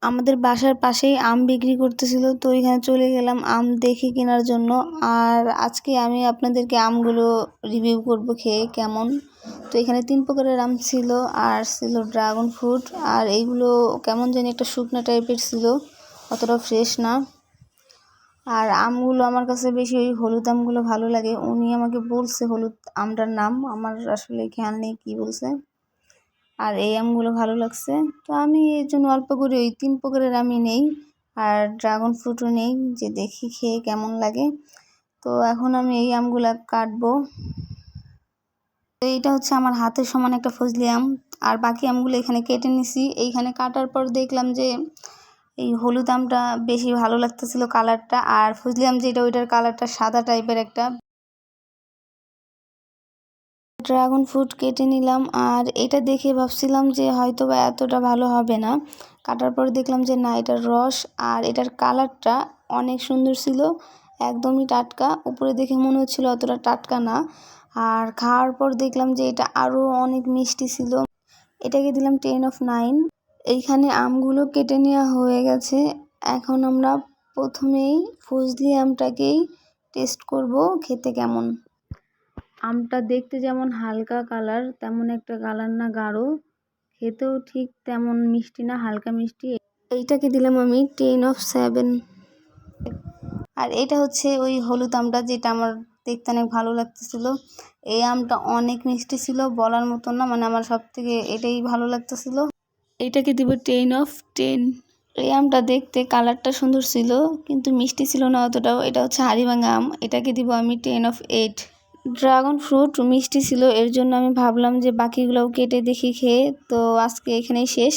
আমাদের বাসার পাশেই আম বিক্রি করতেছিল, তো ওইখানে চলে গেলাম আম দেখে কেনার জন্য। আর আজকে আমি আপনাদেরকে আমগুলো রিভিউ করব খেয়ে কেমন। তো এখানে 3 প্রকারের আম ছিল, আর ছিল ড্রাগন ফ্রুট, আর এইগুলো কেমন জানি একটা শুকনা টাইপের ছিল, অতটা ফ্রেশ না। আর আমগুলো আমার কাছে বেশি ওই হলুদ আমগুলো ভালো লাগে। উনি আমাকে বলছে হলুদ আমটার নাম, আমার আসলে খেয়াল নেই কী বলছে। আর এই আমগুলো ভালো লাগছে, তো আমি এর জন্য অল্প করে ওই 3 প্রকারের আমি নেই, আর ড্রাগন ফ্রুটও নেই, যে দেখি খেয়ে কেমন লাগে। তো এখন আমি এই আমগুলা কাটবো। তো এইটা হচ্ছে আমার হাতের সমান একটা ফজলি আম, আর বাকি আমগুলো এখানে কেটে নিছি। এইখানে কাটার পর দেখলাম যে এই হলুদ আমটা বেশি ভালো লাগতেছিল কালারটা, আর ফজলি আম যেটা ওইটার কালারটা সাদা টাইপের একটা। ড্রাগন ফ্রুট কেটে নিলাম, আর এটা দেখে ভাবছিলাম যে হয়তো বা এতটা ভালো হবে না। কাটার পর দেখলাম যে না, এটার রস আর এটার কালারটা অনেক সুন্দর ছিল, একদমই টাটকা। উপরে দেখে মনে হচ্ছিল অতটা টাটকা না, আর খাওয়ার পর দেখলাম যে এটা আরও অনেক মিষ্টি ছিল। এটাকে দিলাম 10/9। এইখানে আমগুলো কেটে নেওয়া হয়ে গেছে। এখন আমরা প্রথমেই ফজলি আমটাকেই টেস্ট করব খেতে কেমন। আমটা দেখতে যেমন হালকা কালার, তেমন একটা কালার না গাঢ়, খেতেও ঠিক তেমন মিষ্টি না, হালকা মিষ্টি। এইটাকে দিলাম আমি 10/7। আর এটা হচ্ছে ওই হলুদ আমটা, যেটা আমার দেখতে অনেক ভালো লাগতেছিল। এই আমটা অনেক মিষ্টি ছিল, বলার মতো না, মানে আমার সব থেকে এটাই ভালো লাগতেছিল। এইটাকে দিব 10/10। এই আমটা দেখতে কালারটা সুন্দর ছিল, কিন্তু মিষ্টি ছিল না অতটাও। এটা হচ্ছে হাড়িভাঙা আম, এটাকে দিব আমি 10/8। ড্রাগন ফ্রুট মিষ্টি ছিল, এর জন্য আমি ভাবলাম যে বাকিগুলোও কেটে দেখি খেয়ে। তো আজকে এখানেই শেষ।